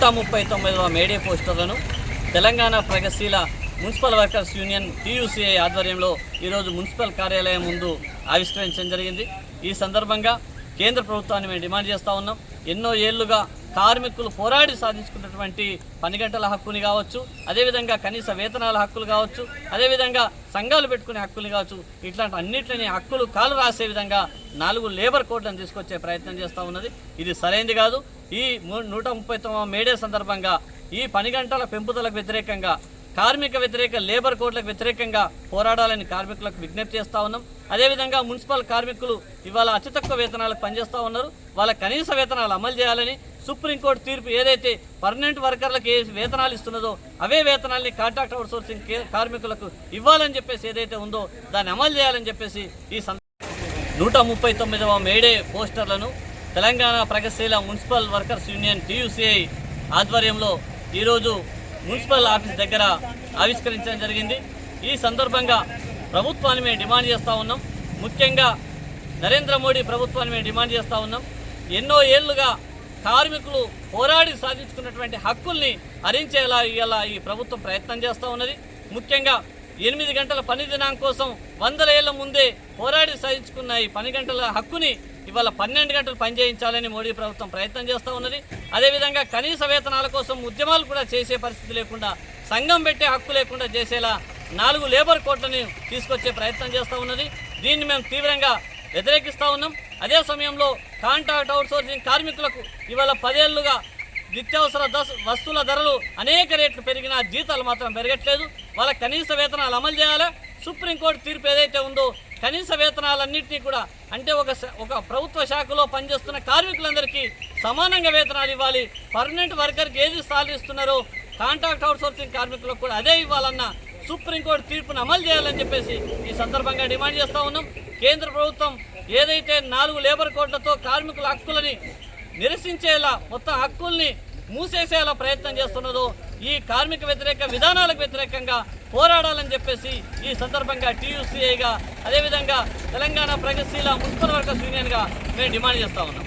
139వ May Day పోస్టర్లను Telangana ప్రగతిశీల municipal workers union TUCI ఆధ్వర్యంలో ఈరోజు మున్సిపల్ కార్యాలయం ముందు ఆవిష్కరించడం జరిగింది. ఈ సందర్భంగా కేంద్ర ప్రభుత్వాన్ని మేము డిమాండ్ చేస్తూ ఉన్నాం. ఎన్నో ఏళ్లుగా కార్మికులు పోరాడి సాధించుకున్నటువంటి పని గంటల హక్కుని కావచ్చు, అదేవిధంగా కనీస వేతనాల హక్కులు కావచ్చు, అదేవిధంగా సంఘాలు పెట్టుకునే హక్కులు కావచ్చు, ఇట్లాంటి అన్నింటినీ హక్కులు కాలు రాసే విధంగా 4 లేబర్ కోడ్లను తీసుకొచ్చే ప్రయత్నం చేస్తూ ఉన్నది. ఇది సరైనది కాదు. ఈ 139వ మేడే సందర్భంగా ఈ పని గంటల పెంపుదలకు వ్యతిరేకంగా, కార్మిక వ్యతిరేక లేబర్ కోడ్లకు వ్యతిరేకంగా పోరాడాలని కార్మికులకు విజ్ఞప్తి చేస్తూ ఉన్నాం. అదేవిధంగా మున్సిపల్ కార్మికులు ఇవాళ అతి తక్కువ వేతనాలకు పనిచేస్తూ ఉన్నారు. వాళ్ళ కనీస వేతనాలు అమలు చేయాలని సుప్రీంకోర్టు తీర్పు ఏదైతే పర్మనెంట్ వర్కర్లకు ఏ వేతనాలు ఇస్తున్నదో అవే వేతనాల్ని కాంట్రాక్ట్ అవుట్సోర్సింగ్ కార్మికులకు ఇవ్వాలని చెప్పేసి ఏదైతే ఉందో దాన్ని అమలు చేయాలని చెప్పేసి ఈ 139వ మేడే పోస్టర్లను తెలంగాణ ప్రగతిశీల మున్సిపల్ వర్కర్స్ యూనియన్ TUCI ఆధ్వర్యంలో ఈరోజు మున్సిపల్ ఆఫీస్ దగ్గర ఆవిష్కరించడం జరిగింది. ఈ సందర్భంగా ప్రభుత్వాన్ని మేము డిమాండ్ చేస్తూ ఉన్నాం. ముఖ్యంగా నరేంద్ర మోడీ ప్రభుత్వాన్ని మేము డిమాండ్ చేస్తూ ఉన్నాం. ఎన్నో ఏళ్లుగా కార్మికులు పోరాడి సాధించుకున్నటువంటి హక్కుల్ని హరించేలా ఇవాళ ఈ ప్రభుత్వం ప్రయత్నం చేస్తూ ఉన్నది. ముఖ్యంగా 8 గంటల పని దినం కోసం 100 ఏళ్ల ముందే పోరాడి సాధించుకున్న ఈ పని గంటల హక్కుని ఇవాళ 12 గంటలు పనిచేయించాలని మోడీ ప్రభుత్వం ప్రయత్నం చేస్తూ ఉన్నది. అదేవిధంగా కనీస వేతనాల కోసం ఉద్యమాలు కూడా చేసే పరిస్థితి లేకుండా, సంఘం పెట్టే హక్కు లేకుండా చేసేలా 4 లేబర్ కోడ్లను తీసుకొచ్చే ప్రయత్నం చేస్తూ ఉన్నది. దీన్ని మేము తీవ్రంగా వ్యతిరేకిస్తూ ఉన్నాం. అదే సమయంలో కాంట్రాక్ట్ అవుట్సోర్సింగ్ కార్మికులకు ఇవాళ 10 ఏళ్లుగా నిత్యావసర వస్తువుల ధరలు అనేక రేట్లు పెరిగినా జీతాలు మాత్రం పెరగట్లేదు. వాళ్ళ కనీస వేతనాలు అమలు చేయాలి. సుప్రీంకోర్టు తీర్పు ఏదైతే ఉందో కనీస వేతనాలన్నింటినీ కూడా, అంటే ఒక ప్రభుత్వ శాఖలో పనిచేస్తున్న కార్మికులందరికీ సమానంగా వేతనాలు ఇవ్వాలి. పర్మనెంట్ వర్కర్కి ఏది సాలరీ ఇస్తున్నారో కాంట్రాక్ట్ అవుట్సోర్సింగ్ కార్మికులకు కూడా అదే ఇవ్వాలన్న సుప్రీంకోర్టు తీర్పును అమలు చేయాలని చెప్పేసి ఈ సందర్భంగా డిమాండ్ చేస్తూ ఉన్నాం. కేంద్ర ప్రభుత్వం ఏదైతే 4 లేబర్ కోడ్లతో కార్మికుల హక్కులని నిరసించేలా, మొత్తం హక్కుల్ని మూసేసేలా ప్రయత్నం చేస్తున్నదో ఈ కార్మిక వ్యతిరేక విధానాలకు వ్యతిరేకంగా పోరాడాలని చెప్పేసి ఈ సందర్భంగా TUCIగా, అదేవిధంగా తెలంగాణ ప్రగతిశీల మున్సిపల్ వర్కర్స్ యూనియన్గా మేము డిమాండ్ చేస్తూ ఉన్నాం.